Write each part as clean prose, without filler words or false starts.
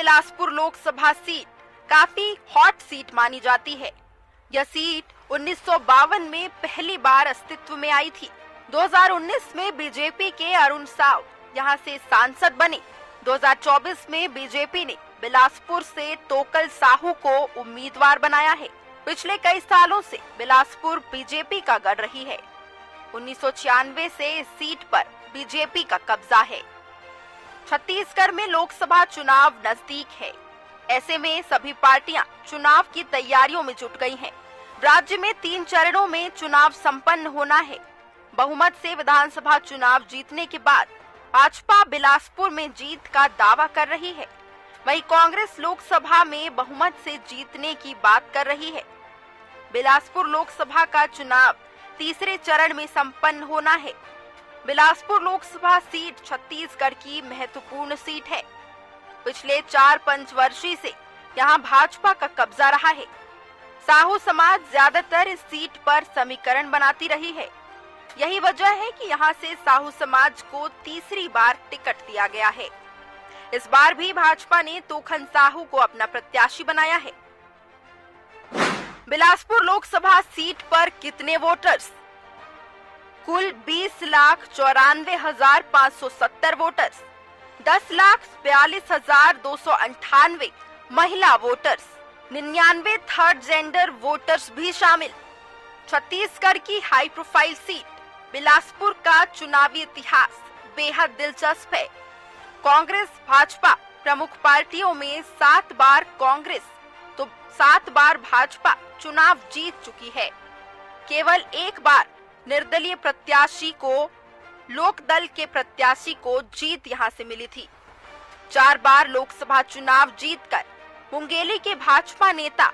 Bilaspur Lok Sabha seat काफी hot seat मानी जाती है। यह सीट 1952 में पहली बार अस्तित्व में आई थी। 2019 में बीजेपी के अरुण साव यहां से सांसद बने। 2024 में बीजेपी ने बिलासपुर से तोकल साहू को उम्मीदवार बनाया है। पिछले कई सालों से बिलासपुर बीजेपी का गढ़ रही है। 1996 से इस सीट पर बीजेपी का कब्जा है। छत्तीसगढ़ में लोकसभा चुनाव नजदीक है। ऐसे में सभी पार्टियां चुनाव की तैयारियों में जुट गई हैं। राज्य में 3 चरणों में चुनाव संपन्न होना है। बहुमत से विधानसभा चुनाव जीतने के बाद भाजपा बिलासपुर में जीत का दावा कर रही है। वहीं कांग्रेस लोकसभा में बहुमत से जीतने की बात कर रही है। बिलासपुर लोकसभा का चुनाव तीसरे चरण में संपन्न होना है। बिलासपुर लोकसभा सीट छत्तीसगढ़ की महत्वपूर्ण सीट है। पिछले 4 पंचवर्षीय से यहां भाजपा का कब्जा रहा है। साहू समाज ज्यादातर इस सीट पर समीकरण बनाती रही है। यही वजह है कि यहां से साहू समाज को तीसरी बार टिकट दिया गया है। इस बार भी भाजपा ने तोखन साहू को अपना प्रत्याशी बनाया है। बिलासपुर लोकसभा सीट पर कितने वोटर्स? कुल 20,94,570 वोटर्स, 10,42,298 महिला वोटर्स, 99 थर्ड जेंडर वोटर्स भी शामिल। छत्तीसगढ़ की हाई प्रोफाइल सीट बिलासपुर का चुनावी इतिहास बेहद दिलचस्प है। कांग्रेस भाजपा प्रमुख पार्टियों में 7 बार कांग्रेस तो 7 बार भाजपा चुनाव जीत चुकी है। केवल एक बार निर्दलीय प्रत्याशी को लोकदल के प्रत्याशी को जीत यहां से मिली थी। 4 बार लोकसभा चुनाव जीतकर मुंगेली के भाजपा नेता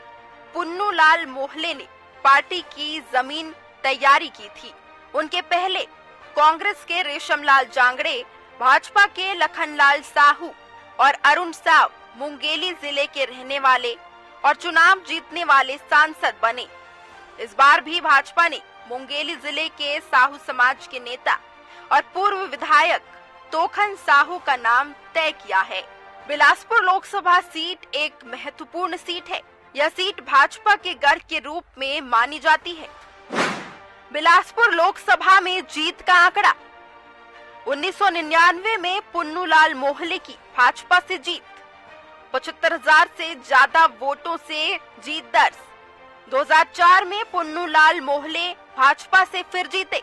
पुन्नूलाल मोहले ने पार्टी की जमीन तैयारी की थी। उनके पहले कांग्रेस के रेशमलाल जांगड़े, भाजपा के लखनलाल साहू और अरुण साव मुंगेली जिले के रहने वाले और चुनाव जीतने वाले सांसद बने। इस बार भी भाजपा ने मुंगेली जिले के साहू समाज के नेता और पूर्व विधायक तोखन साहू का नाम तय किया है। बिलासपुर लोकसभा सीट एक महत्वपूर्ण सीट है। यह सीट भाजपा के गढ़ के रूप में मानी जाती है। बिलासपुर लोकसभा में जीत का आंकड़ा। 1999 में पुन्नूलाल मोहले की भाजपा से जीत, 75,000 से ज्यादा वोटों से जीत दर्ज। 2004 में पुन्नूलाल मोहले भाजपा से फिर जीते।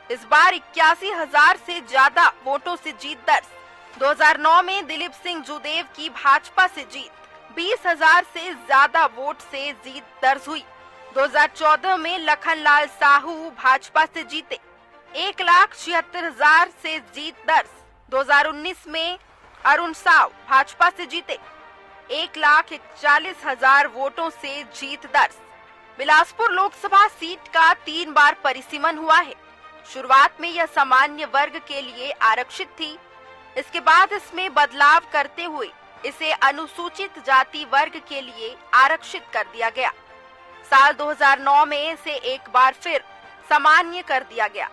इस बार 81,000 से ज्यादा वोटों से जीत दर्ज। 2009 में दिलीप सिंह जूदेव की भाजपा से जीत, 20,000 से ज्यादा वोट से जीत दर्ज हुई। 2014 में लखनलाल साहू भाजपा से जीते, 1,76,000 से जीत दर्ज। 2019 में अरुण साव भाजपा से जीते, 1,41,000 वोटों से जीत दर्ज। बिलासपुर लोकसभा सीट का 3 बार परिसीमन हुआ है। शुरुआत में यह सामान्य वर्ग के लिए आरक्षित थी। इसके बाद इसमें बदलाव करते हुए इसे अनुसूचित जाति वर्ग के लिए आरक्षित कर दिया गया। साल 2009 में इसे एक बार फिर सामान्य कर दिया गया।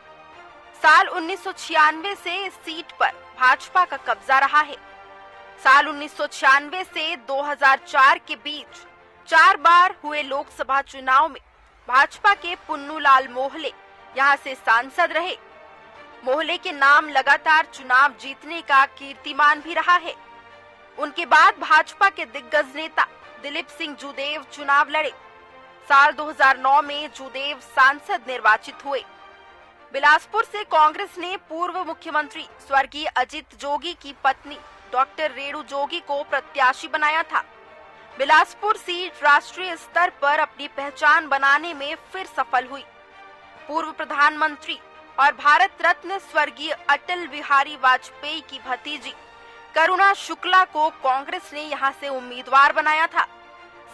साल 1996 से इस सीट पर भाजपा का कब्जा रहा है। साल 1996 से 2004 के बीच 4 बार हुए लोकसभा चुनाव में भाजपा के पुन्नूलाल मोहले यहां से सांसद रहे। मोहले के नाम लगातार चुनाव जीतने का कीर्तिमान भी रहा है। उनके बाद भाजपा के दिग्गज नेता दिलीप सिंह जूदेव चुनाव लड़े। साल 2009 में जूदेव सांसद निर्वाचित हुए। बिलासपुर से कांग्रेस ने पूर्व मुख्यमंत्री स्वर्गीय अजित जोगी की पत्नी डॉक्टर रेणु जोगी को प्रत्याशी बनाया था। बिलासपुर सीट राष्ट्रीय स्तर पर अपनी पहचान बनाने में फिर सफल हुई। पूर्व प्रधानमंत्री और भारत रत्न स्वर्गीय अटल बिहारी वाजपेयी की भतीजी करुणा शुक्ला को कांग्रेस ने यहां से उम्मीदवार बनाया था।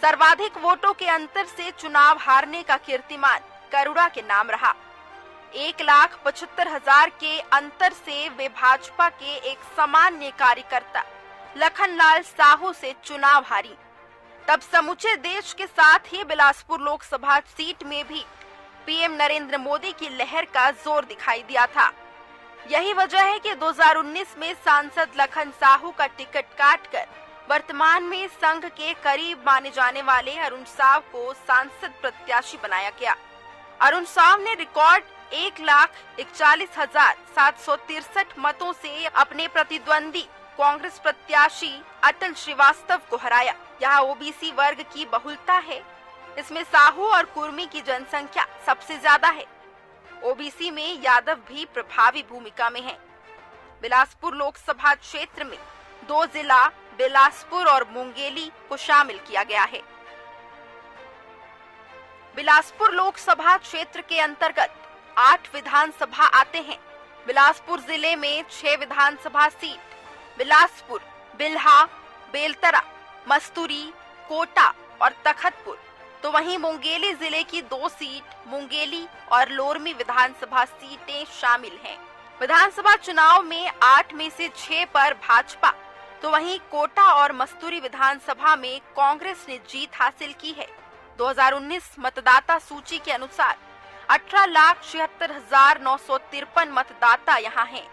सर्वाधिक वोटों के अंतर से चुनाव हारने का कीर्तिमान करुणा के नाम रहा। 1,75,000 के अंतर से वे भाजपा के एक सामान्य कार्यकर्ता लखनलाल साहू से चुनाव हारी। तब समूचे देश के साथ ही बिलासपुर लोकसभा सीट में भी पीएम नरेंद्र मोदी की लहर का जोर दिखाई दिया था। यही वजह है कि 2019 में सांसद लखन साहू का टिकट काटकर वर्तमान में संघ के करीब माने जाने वाले अरुण साव को सांसद प्रत्याशी बनाया गया। अरुण साव ने रिकॉर्ड 1,41,763 मतों से अपने प्रतिद्वंदी कांग्रेस प्रत्याशी अटल श्रीवास्तव को हराया। यहाँ ओबीसी वर्ग की बहुलता है, इसमें साहू और कुर्मी की जनसंख्या सबसे ज्यादा है। ओबीसी में यादव भी प्रभावी भूमिका में हैं। बिलासपुर लोकसभा क्षेत्र में 2 जिला बिलासपुर और मुंगेली को शामिल किया गया है। बिलासपुर लोकसभा क्षेत्र के अंतर्गत 8 विधानसभा आते हैं। बिलासपुर जिले में 6 विधानसभा सीट बिलासपुर, बिल्हा, बेलतरा, मस्तूरी, कोटा और तखतपुर, तो वहीं मुंगेली जिले की 2 सीट मुंगेली और लोरमी विधानसभा सीटें शामिल हैं। विधानसभा चुनाव में 8 में से 6 पर भाजपा, तो वहीं कोटा और मस्तूरी विधानसभा में कांग्रेस ने जीत हासिल की है। 2019 मतदाता सूची के अनुसार 18,76,953 मतदाता यहाँ हैं।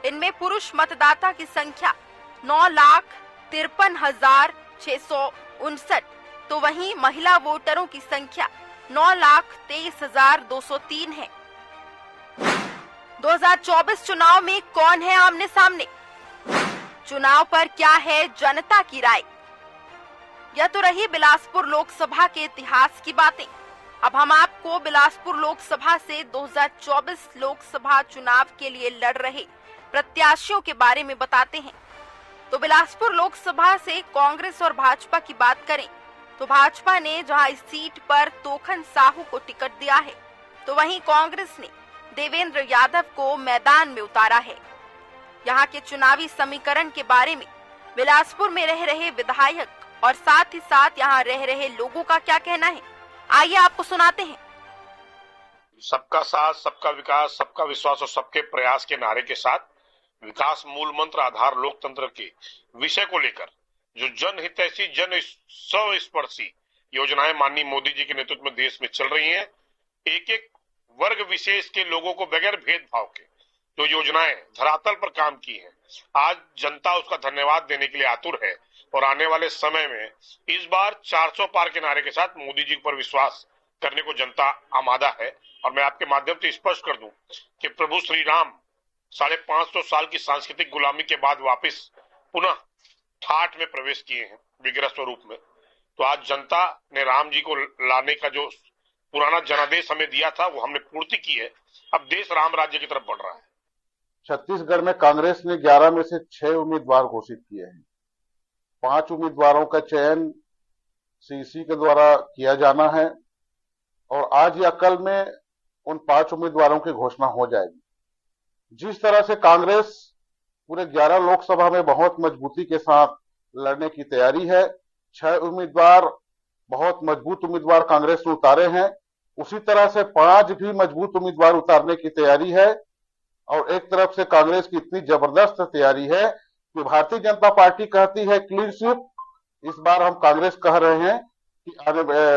इनमें पुरुष मतदाता की संख्या 9,53,659, तो वहीं महिला वोटरों की संख्या 9,23,203 है। 2024 चुनाव में कौन है आमने सामने? चुनाव पर क्या है जनता की राय? यह तो रही बिलासपुर लोकसभा के इतिहास की बातें। अब हम आपको बिलासपुर लोकसभा से 2024 लोकसभा चुनाव के लिए लड़ रहे प्रत्याशियों के बारे में बताते हैं। तो बिलासपुर लोकसभा से कांग्रेस और भाजपा की बात करें तो भाजपा ने जहां इस सीट पर तोखन साहू को टिकट दिया है, तो वहीं कांग्रेस ने देवेंद्र यादव को मैदान में उतारा है। यहां के चुनावी समीकरण के बारे में बिलासपुर में रह रहे विधायक और साथ ही साथ यहां रह रहे लोगों का क्या कहना है, आइए आपको सुनाते हैं। सबका साथ, सबका विकास, सबका विश्वास और सबके प्रयास के नारे के साथ विकास मूल मंत्र आधार लोकतंत्र के विषय को लेकर जो जनहितैषी जन स्वस्पर्शी योजनाएं माननीय मोदी जी के नेतृत्व में देश में चल रही हैं, एक एक वर्ग विशेष के लोगों को बगैर भेदभाव के जो योजनाएं धरातल पर काम की हैं, आज जनता उसका धन्यवाद देने के लिए आतुर है। और आने वाले समय में इस बार 400 पार के नारे के साथ मोदी जी पर विश्वास करने को जनता आमादा है। और मैं आपके माध्यम से स्पष्ट कर दूं कि प्रभु श्री राम 550 साल की सांस्कृतिक गुलामी के बाद वापस पुनः ठाठ में प्रवेश किए हैं विग्रह स्वरूप में। तो आज जनता ने राम जी को लाने का जो पुराना जनादेश हमें दिया था वो हमने पूर्ति की है। अब देश राम राज्य की तरफ बढ़ रहा है। छत्तीसगढ़ में कांग्रेस ने 11 में से 6 उम्मीदवार घोषित किए हैं। 5 उम्मीदवारों का चयन सीसी के द्वारा किया जाना है और आज या कल में उन 5 उम्मीदवारों की घोषणा हो जाएगी। जिस तरह से कांग्रेस पूरे 11 लोकसभा में बहुत मजबूती के साथ लड़ने की तैयारी है, 6 उम्मीदवार बहुत मजबूत उम्मीदवार कांग्रेस ने उतारे हैं, उसी तरह से 5 भी मजबूत उम्मीदवार उतारने की तैयारी है। और एक तरफ से कांग्रेस की इतनी जबरदस्त तैयारी है कि भारतीय जनता पार्टी कहती है क्लीन स्वीप, इस बार हम कांग्रेस कह रहे हैं कि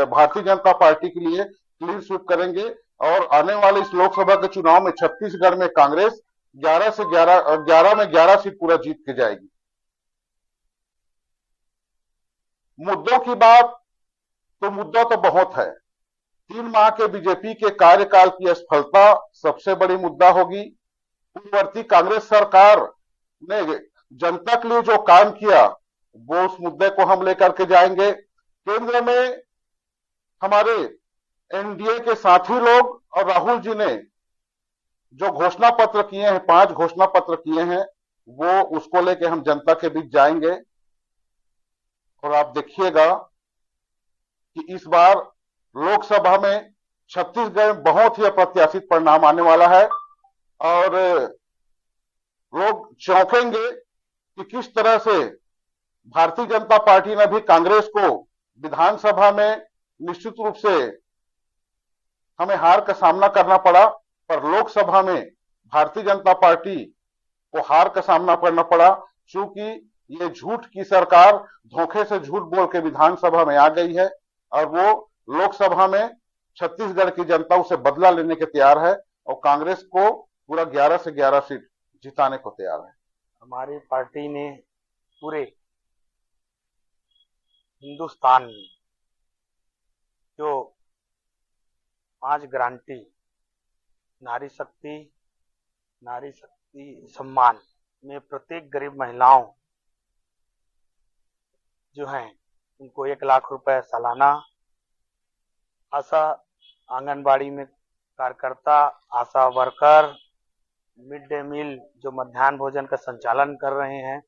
भारतीय जनता पार्टी के लिए क्लीन स्वीप करेंगे और आने वाले इस लोकसभा के चुनाव में छत्तीसगढ़ में कांग्रेस 11 में 11 सीट पूरा जीत के जाएगी। मुद्दों की बात तो मुद्दा तो बहुत है। 3 माह के बीजेपी के कार्यकाल की असफलता सबसे बड़ी मुद्दा होगी। पूर्ववर्ती कांग्रेस सरकार ने जनता के लिए जो काम किया वो उस मुद्दे को हम लेकर के जाएंगे। केंद्र में हमारे एनडीए के साथी लोग और राहुल जी ने जो घोषणा पत्र किए हैं, 5 घोषणा पत्र किए हैं, वो उसको लेके हम जनता के बीच जाएंगे। और आप देखिएगा कि इस बार लोकसभा में छत्तीसगढ़ में बहुत ही अप्रत्याशित परिणाम आने वाला है और लोग चौंकेंगे कि किस तरह से भारतीय जनता पार्टी ने भी कांग्रेस को विधानसभा में निश्चित रूप से हमें हार का सामना करना पड़ा, पर लोकसभा में भारतीय जनता पार्टी को हार का सामना करना पड़ा क्योंकि ये झूठ की सरकार धोखे से झूठ बोल के विधानसभा में आ गई है और वो लोकसभा में छत्तीसगढ़ की जनता उसे बदला लेने के तैयार है और कांग्रेस को पूरा 11 से 11 सीट जिताने को तैयार है। हमारी पार्टी ने पूरे हिंदुस्तान में जो 5 गारंटी नारी शक्ति सम्मान में प्रत्येक गरीब महिलाओं जो हैं उनको 1 लाख रुपए सालाना, आशा आंगनबाड़ी में कार्यकर्ता, आशा वर्कर, मिड डे मील जो मध्याह्न भोजन का संचालन कर रहे हैं,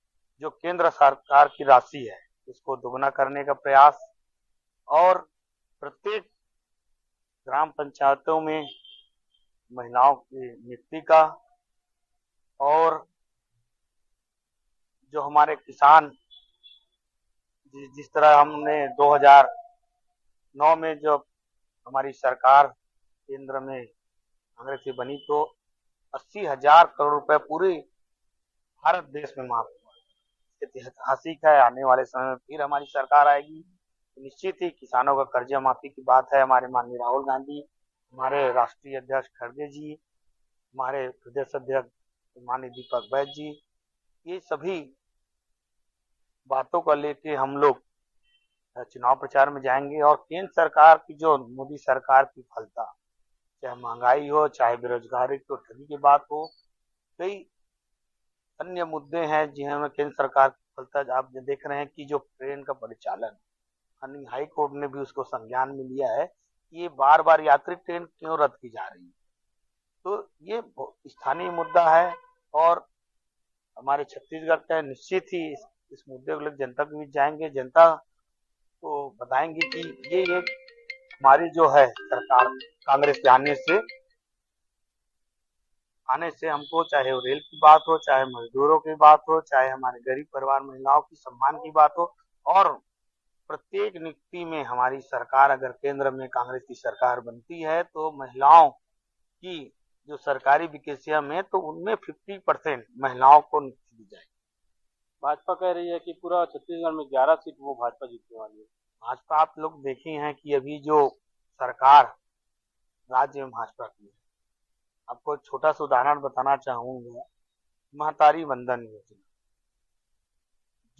जो केंद्र सरकार की राशि है उसको दोगुना करने का प्रयास, और प्रत्येक ग्राम पंचायतों में महिलाओं की नियुक्ति का, और जो हमारे किसान जिस तरह हमने 2009 में जब हमारी सरकार केंद्र में कांग्रेस की बनी तो 80,000 करोड़ रुपए पूरे भारत देश में माफ हुआ। ऐतिहासिक है। आने वाले समय में फिर हमारी सरकार आएगी तो निश्चित ही किसानों का कर्जा माफी की बात है। हमारे माननीय राहुल गांधी, हमारे राष्ट्रीय अध्यक्ष खड़गे जी, हमारे प्रदेश अध्यक्ष माननीय दीपक बैज जी, ये सभी बातों को लेके हम लोग चुनाव प्रचार में जाएंगे। और केंद्र सरकार की जो मोदी सरकार की विफलता, चाहे महंगाई हो, चाहे बेरोजगारी तो ठगी की बात हो, कई अन्य मुद्दे हैं जिनमें केंद्र सरकार की विफलता आप देख रहे हैं कि जो ट्रेन का परिचालन, हाई कोर्ट ने भी उसको संज्ञान में लिया है कि ये बार बार यात्री ट्रेन क्यों रद्द की जा रही है। तो ये स्थानीय मुद्दा है और हमारे छत्तीसगढ़ का निश्चित ही इस मुद्दे को लेकर जनता के बीच जाएंगे, जनता को बताएंगे कि ये एक हमारी जो है सरकार कांग्रेस के आने से हमको, चाहे वो रेल की बात हो, चाहे मजदूरों की बात हो, चाहे हमारे गरीब परिवार महिलाओं की सम्मान की बात हो, और प्रत्येक नियुक्ति में हमारी सरकार अगर केंद्र में कांग्रेस की सरकार बनती है तो महिलाओं की जो सरकारी वैकेंसियां में तो उनमें 50% महिलाओं को नियुक्ति दी जाएगी। भाजपा कह रही है कि पूरा छत्तीसगढ़ में 11 सीट वो भाजपा जीतने वाली है। भाजपा, आप लोग देखे हैं कि अभी जो सरकार राज्य में भाजपा की है, आपको छोटा सा उदाहरण बताना चाहूंगा। महतारी वंदन योजना,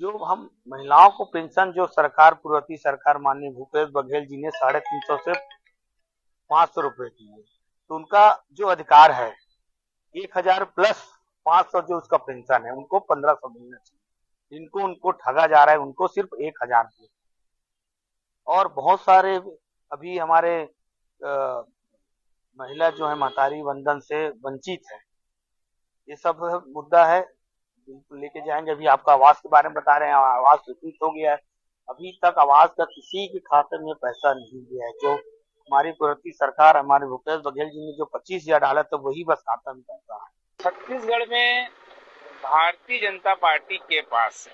जो हम महिलाओं को पेंशन जो सरकार पूर्ववर्ती सरकार माननीय भूपेश बघेल जी ने 350 से 500 रुपए की है, तो उनका जो अधिकार है 1000 प्लस 500 जो उसका पेंशन है उनको 1500 मिलना चाहिए। उनको ठगा जा रहा है, उनको सिर्फ 1000 की। और बहुत सारे अभी हमारे महिला जो है महतारी वंदन से वंचित है। ये सब मुद्दा है, लेके जाएंगे। अभी आपका आवास के बारे में बता रहे हैं, आवास स्वीकृत हो गया है, अभी तक आवास का किसी के खाते में पैसा नहीं गया है। जो हमारी पूर्ववर्ती सरकार हमारे भूपेश बघेल जी ने जो 25,000 डाला तो वही बस खाता में पैसा है। छत्तीसगढ़ में भारतीय जनता पार्टी के पास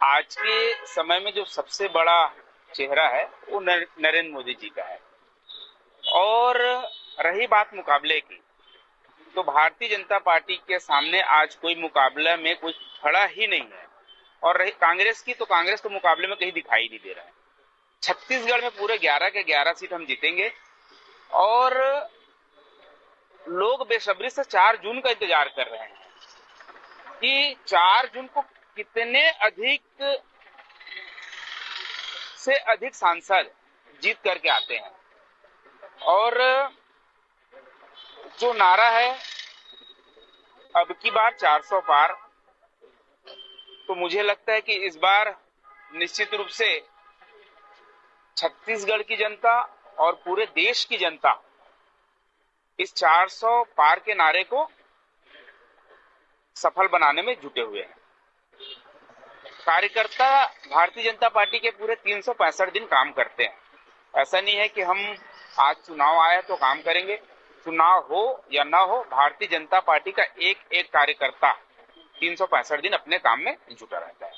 आज के समय में जो सबसे बड़ा चेहरा है वो नरेंद्र मोदी जी का है। और रही बात मुकाबले की, तो भारतीय जनता पार्टी के सामने आज कोई मुकाबला में कोई खड़ा ही नहीं है। और रही कांग्रेस की, तो कांग्रेस को मुकाबले में कहीं दिखाई नहीं दे रहा है। छत्तीसगढ़ में पूरे 11 के 11 सीट हम जीतेंगे और लोग बेसब्री से 4 जून का इंतजार कर रहे हैं कि 4 जून को कितने अधिक से अधिक सांसद जीत करके आते हैं। और जो नारा है अब की बार 400 पार, तो मुझे लगता है कि इस बार निश्चित रूप से छत्तीसगढ़ की जनता और पूरे देश की जनता इस 400 पार के नारे को सफल बनाने में जुटे हुए हैं। कार्यकर्ता भारतीय जनता पार्टी के पूरे 365 दिन काम करते हैं। ऐसा नहीं है कि हम आज चुनाव आया तो काम करेंगे। चुनाव हो या ना हो, भारतीय जनता पार्टी का एक एक कार्यकर्ता 365 दिन अपने काम में जुटा रहता है।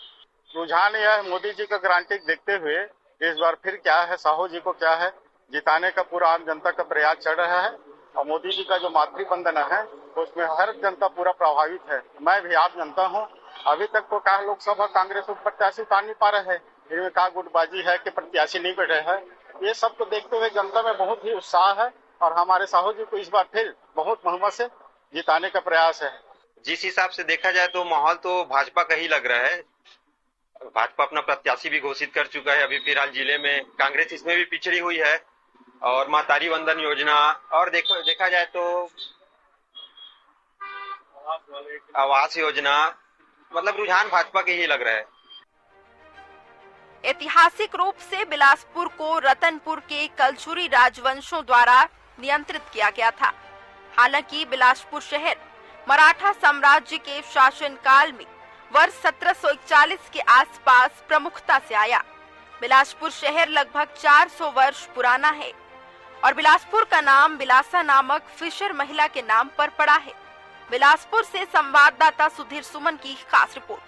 रुझान यह है, मोदी जी का गारंटी देखते हुए इस बार फिर क्या है, साहू जी को क्या है जिताने का पूरा आम जनता का प्रयास चल रहा है। और मोदी जी का जो मातृवंदना है उसमें हर जनता पूरा प्रभावित है। मैं भी आम जनता हूँ। अभी तक तो क्या लोकसभा कांग्रेस प्रत्याशी उतार नहीं पा रहे हैं, इनमें क्या गुटबाजी है कि प्रत्याशी नहीं बैठे हैं। ये सब को देखते हुए जनता में बहुत ही उत्साह है और हमारे साहू जी को इस बार फिर बहुत बहुमत से जिताने का प्रयास है। जिस हिसाब से देखा जाए तो माहौल तो भाजपा का ही लग रहा है। भाजपा अपना प्रत्याशी भी घोषित कर चुका है। अभी फिलहाल जिले में कांग्रेस इसमें भी पिछड़ी हुई है और महतारी वंदन योजना और देखा जाए तो आवास योजना, मतलब रुझान भाजपा के ही लग रहा है। ऐतिहासिक रूप से बिलासपुर को रतनपुर के कलचुरी राजवंशों द्वारा नियंत्रित किया गया था। हालांकि बिलासपुर शहर मराठा साम्राज्य के शासनकाल में वर्ष 1741 के आसपास प्रमुखता से आया। बिलासपुर शहर लगभग 400 वर्ष पुराना है और बिलासपुर का नाम बिलासा नामक फिशर महिला के नाम पर पड़ा है। बिलासपुर से संवाददाता सुधीर सुमन की खास रिपोर्ट।